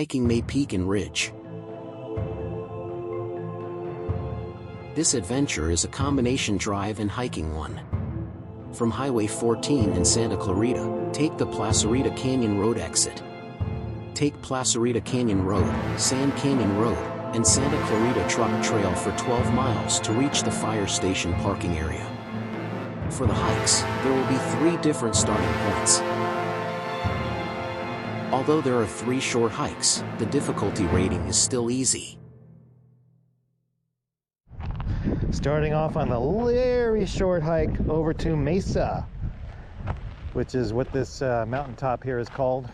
hiking May Peak and Ridge. This adventure is a combination drive and hiking one. From Highway 14 in Santa Clarita, take the Placerita Canyon Road exit. Take Placerita Canyon Road, Sand Canyon Road, and Santa Clarita Truck Trail for 12 miles to reach the fire station parking area. For the hikes, there will be 3 different starting points. Although there are 3 short hikes, the difficulty rating is still easy. Starting off on the very short hike over to Mesa, which is what this mountaintop here is called.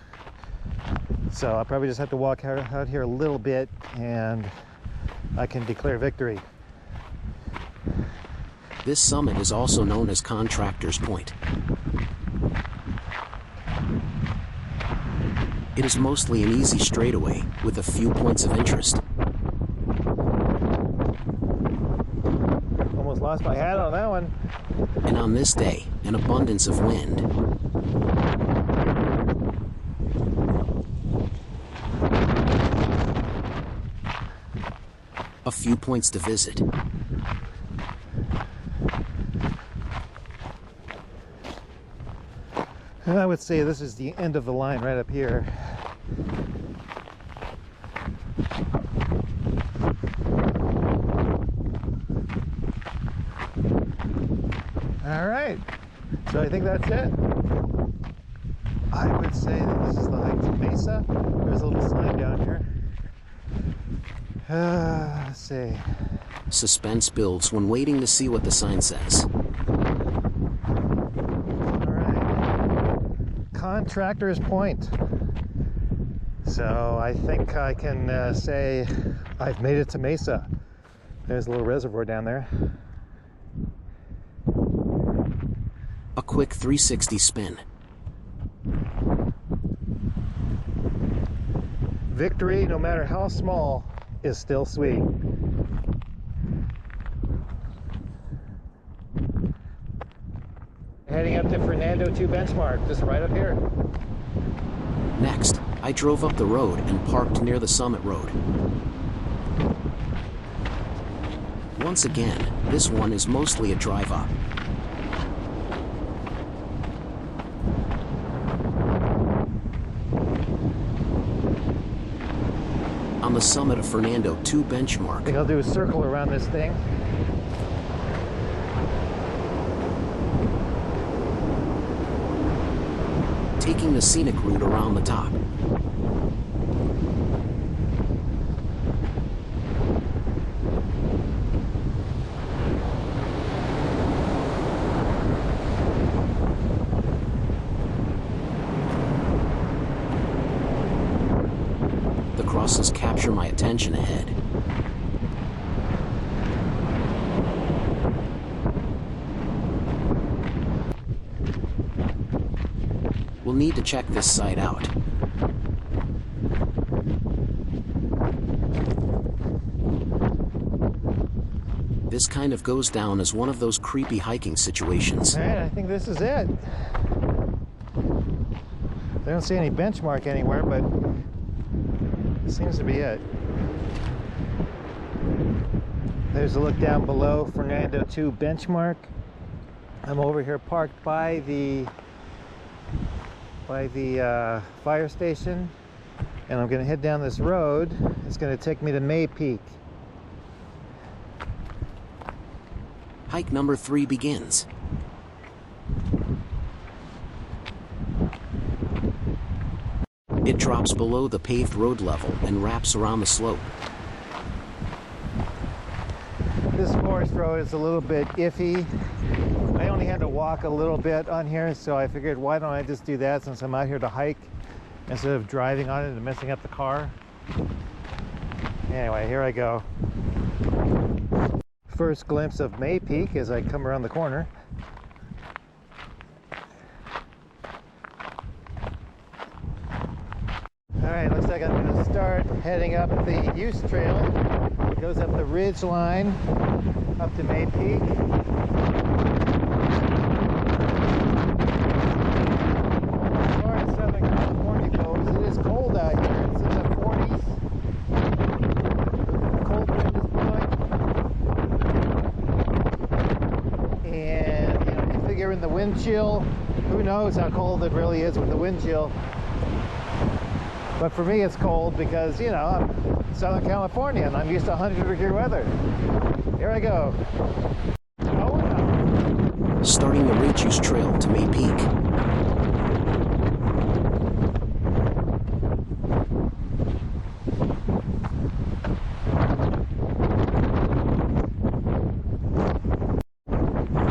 So I'll probably just have to walk out here a little bit and I can declare victory. This summit is also known as Contractor's Point. It is mostly an easy straightaway, with a few points of interest. Almost lost my hat on that one. And on this day, an abundance of wind. A few points to visit. I would say this is the end of the line right up here. All right, so I think that's it. I would say that this is the hike to Mesa. There's a little sign down here. Let's see. Suspense builds when waiting to see what the sign says. Contractor's Point. So I think I can say I've made it to Mesa. There's a little reservoir down there. A quick 360 spin. Victory, no matter how small, is still sweet. Heading up to Fernando 2 benchmark, just right up here. Next, I drove up the road and parked near the summit road. Once again, this one is mostly a drive up. On the summit of Fernando 2 benchmark, I think I'll do a circle around this thing. taking the scenic route around the top. The crosses capture my attention ahead. We'll need to check this site out. This kind of goes down as one of those creepy hiking situations. All right, I think this is it. I don't see any benchmark anywhere, but it seems to be it. There's a look down below Fernando 2 benchmark. I'm over here parked by the fire station, and I'm going to head down this road. It's going to take me to May Peak. Hike number 3 begins. It drops below the paved road level and wraps around the slope. This forest road is a little bit iffy. I only had to walk a little bit on here, so I figured, why don't I just do that since I'm out here to hike instead of driving on it and messing up the car. Anyway, here I go. First glimpse of May Peak as I come around the corner. Alright, looks like I'm going to start heading up the Use Trail. It goes up the ridge line up to May Peak. As far as Southern California goes, it is cold out here. It's in the 40s wind chill. Who knows how cold it really is with the wind chill. But for me, it's cold because, you know, I'm in Southern California and I'm used to 100-degree weather. Here I go. Oh, no. Starting the Ridge Trail to May Peak.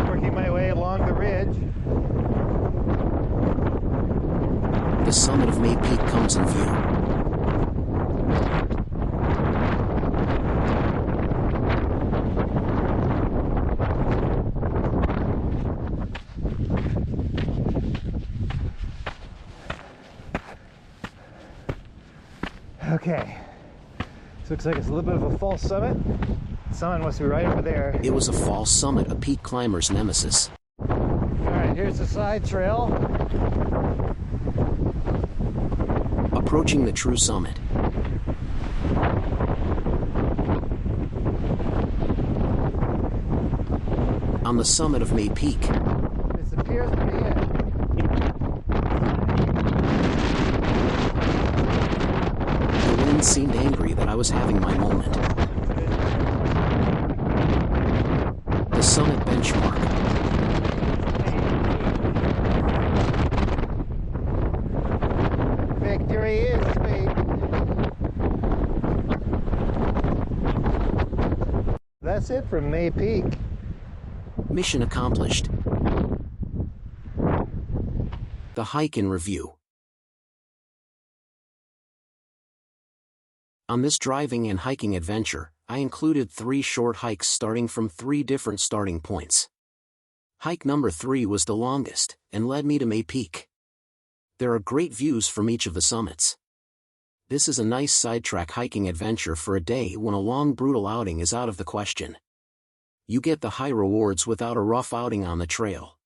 Working my way along the ridge. The summit of May Peak comes in view. Okay, this looks like it's a little bit of a false summit. The summit must be right over there. It was a false summit, a peak climber's nemesis. All right, here's the side trail. Approaching the true summit. On the summit of May Peak. This appears to be it. The wind seemed angry that I was having my moment. The summit benchmark. Victory is sweet. That's it from May Peak. Mission accomplished. The hike in review. On this driving and hiking adventure, I included 3 short hikes starting from 3 different starting points. Hike number 3 was the longest, and led me to May Peak. There are great views from each of the summits. This is a nice sidetrack hiking adventure for a day when a long brutal outing is out of the question. You get the high rewards without a rough outing on the trail.